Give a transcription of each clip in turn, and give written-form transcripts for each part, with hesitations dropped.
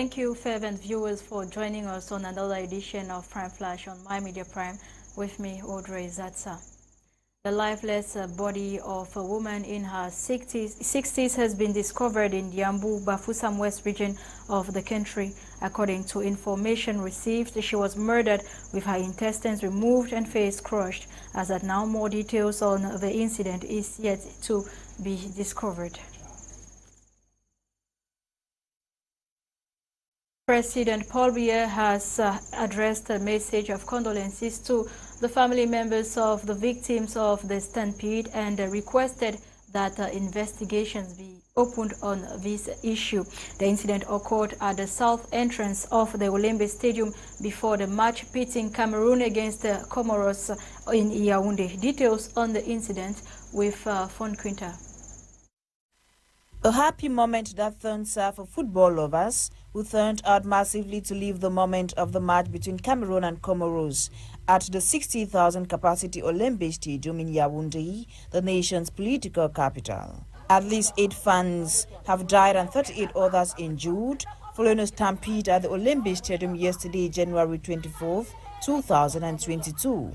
Thank you, fervent viewers, for joining us on another edition of Prime Flash on My Media Prime. With me, Audrey, Zatsa. The lifeless body of a woman in her 60s has been discovered in the Bafoussam West region of the country. According to information received, she was murdered with her intestines removed and face crushed. As at now, more details on the incident is yet to be discovered. President Paul Biya has addressed a message of condolences to the family members of the victims of the stampede and requested that investigations be opened on this issue. The incident occurred at the south entrance of the Olembe Stadium before the match pitting Cameroon against the Comoros in Yaoundé. Details on the incident with Fon Quinta. A happy moment that turns out for football lovers who turned out massively to live the moment of the match between Cameroon and Comoros at the 60,000 capacity Olembe Stadium in Yaoundé, the nation's political capital. At least 8 fans have died and 38 others injured following a stampede at the Olembe Stadium yesterday, January 24, 2022.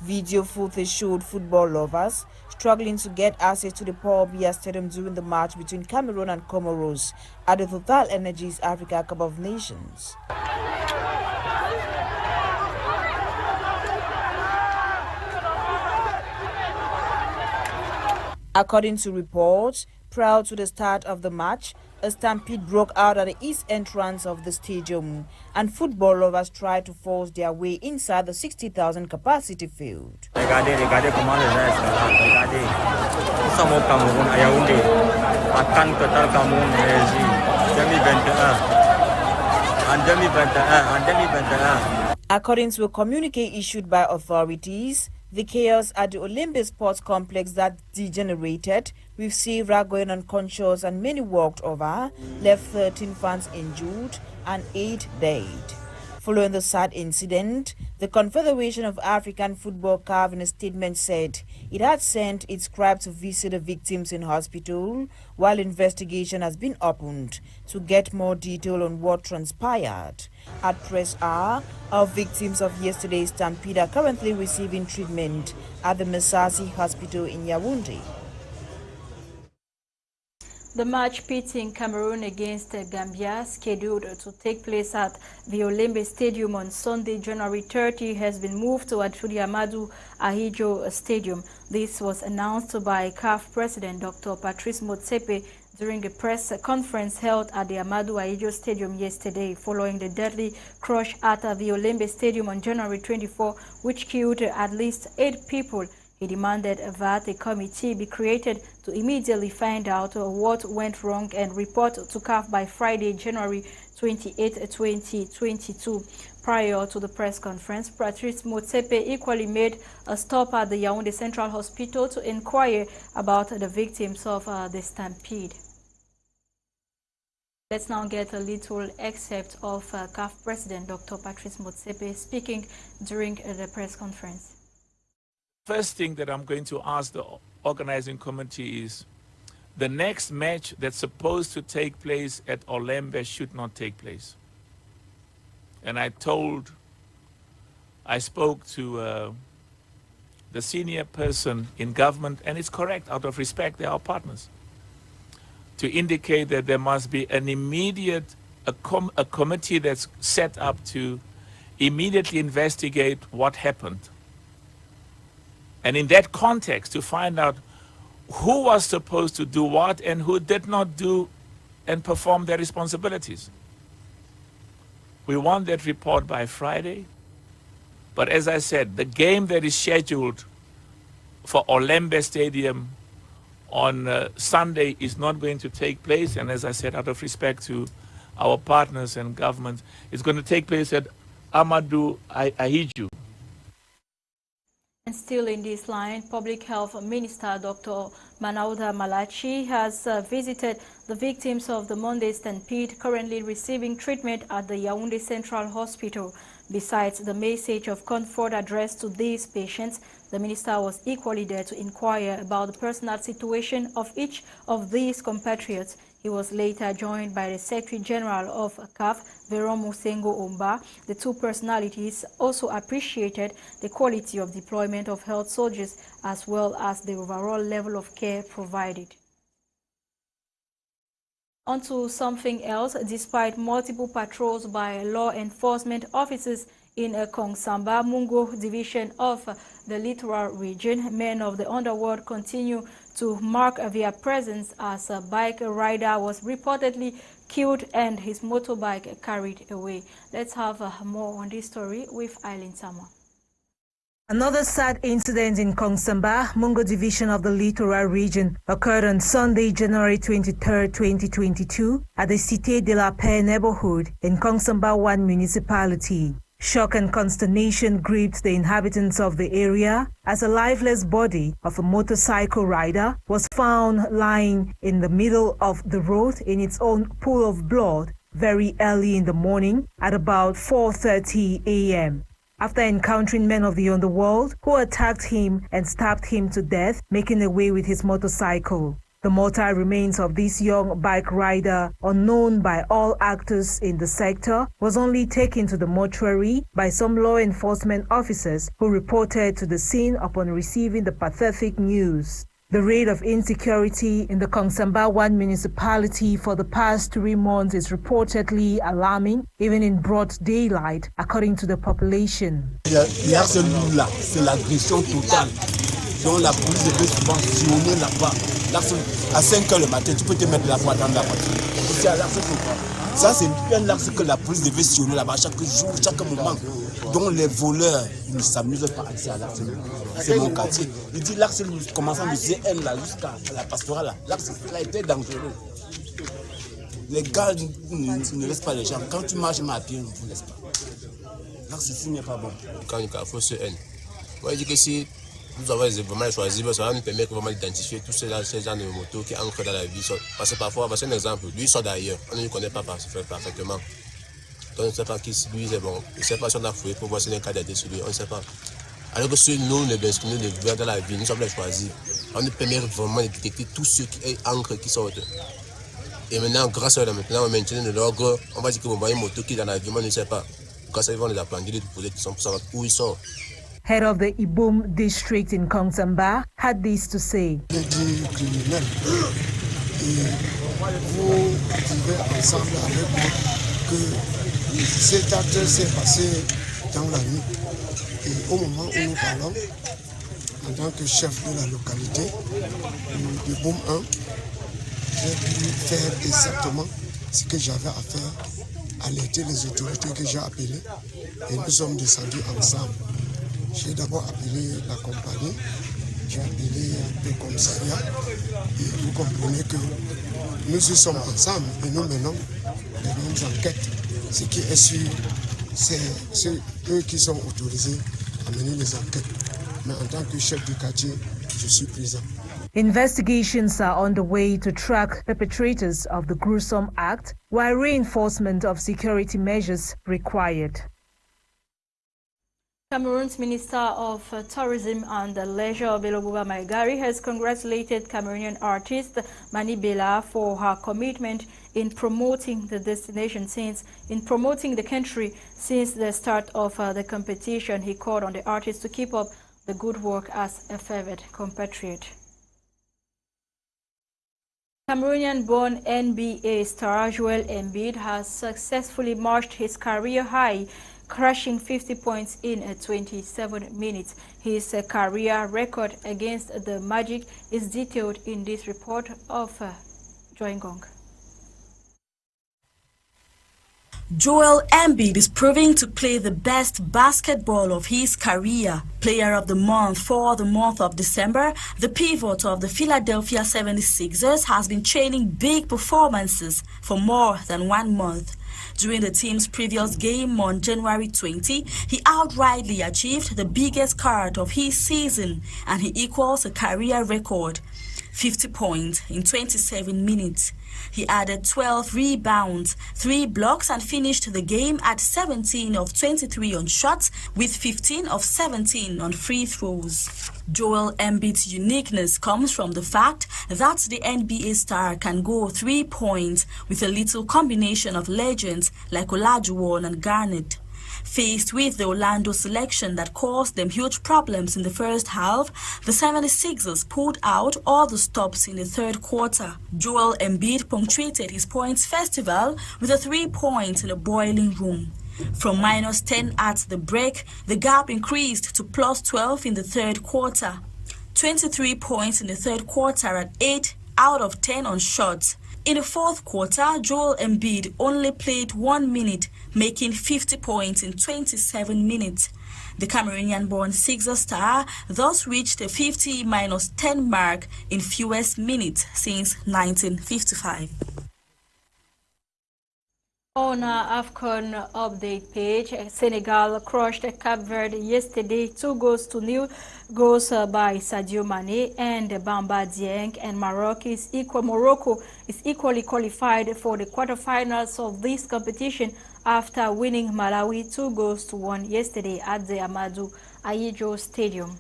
Video footage showed football lovers struggling to get access to the Paul Biya Stadium during the match between Cameroon and Comoros at the Total Energies Africa Cup of Nations. According to reports, prior to the start of the match, a stampede broke out at the east entrance of the stadium, and football lovers tried to force their way inside the 60,000 capacity field. Regardez comment les gens escaladent. Regardez. Nous sommes au Cameroun, à Yaoundé. À Cannes Total Cameroun Énergie 2021. En 2021. According to a communique issued by authorities, the chaos at the Olembe Sports Complex that degenerated, with several going unconscious and many walked over, left 13 fans injured and 8 dead. Following the sad incident, the Confederation of African Football CAF in a statement said it had sent its scribe to visit the victims in hospital while investigation has been opened to get more detail on what transpired. At press hour, our victims of yesterday's stampede are currently receiving treatment at the Mesasi Hospital in Yaoundé. The match pitting Cameroon against Gambia, scheduled to take place at the Olembe Stadium on Sunday, January 30, has been moved to the Amadou Ahidjo Stadium. This was announced by CAF President Dr. Patrice Motsepe during a press conference held at the Amadou Ahidjo Stadium yesterday, following the deadly crush at the Olembe Stadium on January 24, which killed at least 8 people. He demanded that a committee be created to immediately find out what went wrong and report to CAF by Friday, January 28, 2022. Prior to the press conference, Patrice Motsepe equally made a stop at the Yaoundé Central Hospital to inquire about the victims of the stampede. Let's now get a little excerpt of CAF President Dr. Patrice Motsepe speaking during the press conference. First thing that I'm going to ask the organizing committee is the next match that's supposed to take place at Olembe should not take place. And I spoke to the senior person in government, and it's correct, out of respect, they are our partners, to indicate that there must be an immediate, a committee that's set up to immediately investigate what happened. And in that context, to find out who was supposed to do what and who did not do and perform their responsibilities. We want that report by Friday. But as I said, the game that is scheduled for Olembe Stadium on Sunday is not going to take place. And as I said, out of respect to our partners and government, it's going to take place at Amadou Ahidjo. And still in this line, Public Health Minister Dr. Manauda Malachi has visited the victims of the Monday stampede currently receiving treatment at the Yaoundé Central Hospital. Besides the message of comfort addressed to these patients, the minister was equally there to inquire about the personal situation of each of these compatriots. He was later joined by the Secretary General of CAF, Veron Musengo Omba. The two personalities also appreciated the quality of deployment of health soldiers as well as the overall level of care provided. On to something else. Despite multiple patrols by law enforcement officers in Kongsamba, Mungo division of the littoral region, men of the underworld continue to mark their presence as a bike rider was reportedly killed and his motorbike carried away. Let's have more on this story with Eileen Sama. Another sad incident in Kongsamba, Mungo division of the littoral region, occurred on Sunday, January 23, 2022, at the Cité de la Paix neighborhood in Kongsamba 1 municipality. Shock and consternation gripped the inhabitants of the area as a lifeless body of a motorcycle rider was found lying in the middle of the road in its own pool of blood very early in the morning at about 4:30 a.m. after encountering men of the underworld who attacked him and stabbed him to death, making away with his motorcycle. The mortal remains of this young bike rider, unknown by all actors in the sector, was only taken to the mortuary by some law enforcement officers who reported to the scene upon receiving the pathetic news. The rate of insecurity in the Kongsamba 1 municipality for the past 3 months is reportedly alarming, even in broad daylight, according to the population. Là, c'est l'agression totale. Donc la police devait souvent sillonner là-bas. À 5 h le matin, tu peux te mettre la boîte dans la voiture. Ça, c'est un axe que la police devait sillonner là-bas chaque jour, chaque moment. Donc les voleurs, ils ne s'amusent pas à accès à l'axe. C'est mon quartier. Il dit l'axe, commençant de CN là jusqu'à la pastorale là. L'axe là était dangereux. Les gars ne laissent pas les gens. Quand tu marches à pied, on ne vous laisse pas. L'axe ici n'est pas bon. Quand il faut CN. Moi, je dis que si nous avons vraiment choisi, ça va nous permettre vraiment d'identifier tous ces gens de motos qui entrent dans la vie. Parce que parfois, c'est un exemple, lui il sort d'ailleurs, on ne le connaît pas parfaitement. Donc on ne sait pas qui lui est bon, on ne sait pas si on a fouillé pour voir si il y a un cas d'aider sur lui, on ne sait pas. Alors que ceux nous, les verts dans la vie, nous sommes les choisis. On nous permet vraiment de détecter tous ceux qui entrent, qui sortent. Et maintenant, grâce à maintenant, on maintient le logre, on va dire que vous voyez une moto qui est dans la vie, on ne sait pas. Grâce à eux, on les a planqués de poser des questions pour savoir où ils sont. Head of the Ibom district in Kongsamba had this to say. Vous vivez ensemble avec moi que cet acte s'est passé dans la nuit. Et au moment où nous parlons, en tant que chef de la localité, de Ibom 1, j'ai pu faire exactement ce que j'avais à faire, alerter les autorités que j'ai appelées et nous sommes descendus ensemble. J'ai d'abord appelé la compagnie, j'ai appelé le commissariat et vous comprenez que nous y sommes ensemble et nous menons les mêmes enquêtes. Ce qui est sûr, c'est eux qui sont autorisés à mener les enquêtes. Mais en tant que chef du quartier, je suis présent. Investigations are underway to track perpetrators of the gruesome act, while reinforcement of security measures required. Cameroon's Minister of Tourism and Leisure, Beloguba Maigari, has congratulated Cameroonian artist Mani Bella for her commitment in promoting the country since the start of the competition. He called on the artist to keep up the good work as a favored compatriot. Cameroonian-born NBA star Joel Embiid has successfully marched his career high, crushing 50 points in 27 minutes. His career record against the Magic is detailed in this report of Joy Ngong. Joel Embiid is proving to play the best basketball of his career. Player of the month for the month of December, the pivot of the Philadelphia 76ers has been training big performances for more than 1 month. During the team's previous game on January 20, he outrightly achieved the biggest card of his season, and he equals a career record. 50 points in 27 minutes. He added 12 rebounds, 3 blocks and finished the game at 17 of 23 on shots with 15 of 17 on free throws. Joel Embiid's uniqueness comes from the fact that the NBA star can go 3 points with a little combination of legends like Olajuwon and Garnett. Faced with the Orlando selection that caused them huge problems in the first half, the 76ers pulled out all the stops in the third quarter. Joel Embiid punctuated his points festival with a 3 points in a boiling room. From -10 at the break, the gap increased to +12 in the third quarter. 23 points in the third quarter at 8 out of 10 on shots. In the fourth quarter, Joel Embiid only played 1 minute, making 50 points in 27 minutes. The Cameroonian-born Sixer star thus reached the 50-10 mark in fewest minutes since 1955. On our AFCON update page, Senegal crushed Cape Verde yesterday, 2-0, goals by Sadio Mane and Bamba Dieng, and Morocco is equally qualified for the quarterfinals of this competition after winning Malawi 2-1 yesterday at the Amadou Ahidjo Stadium.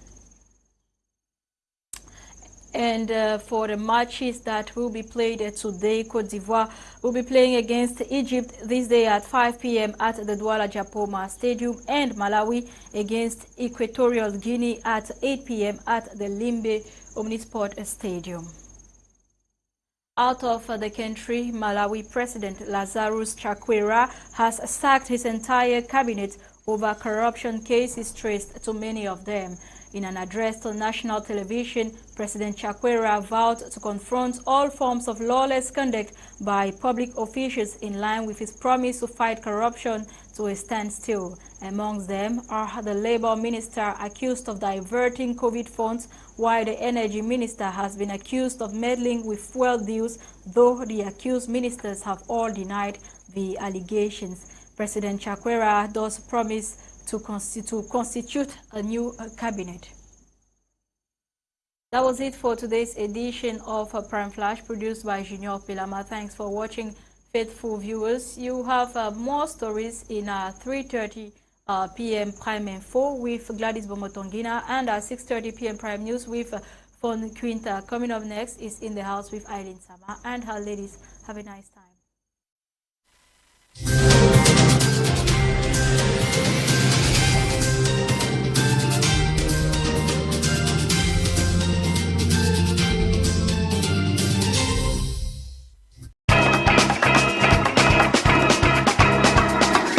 And for the matches that will be played today, Côte d'Ivoire will be playing against Egypt this day at 5 p.m. at the Douala Japoma Stadium, and Malawi against Equatorial Guinea at 8 p.m. at the Limbe Omnisport Stadium. Out of the country, Malawi President Lazarus Chakwera has sacked his entire cabinet over corruption cases traced to many of them. In an address on national television, President Chakwera vowed to confront all forms of lawless conduct by public officials in line with his promise to fight corruption to a standstill. Amongst them are the Labour Minister accused of diverting COVID funds, while the Energy Minister has been accused of meddling with fuel deals, though the accused ministers have all denied the allegations. President Chakwera does promise to constitute a new cabinet. That was it for today's edition of Prime Flash, produced by Junior Pelama. Thanks for watching, faithful viewers. You have more stories in 3:30 p.m. Prime Info with Gladys Bomotongina, and 6:30 p.m. Prime News with Fon Quinta. Coming up next is In the House with Eileen Sama and her ladies. Have a nice time.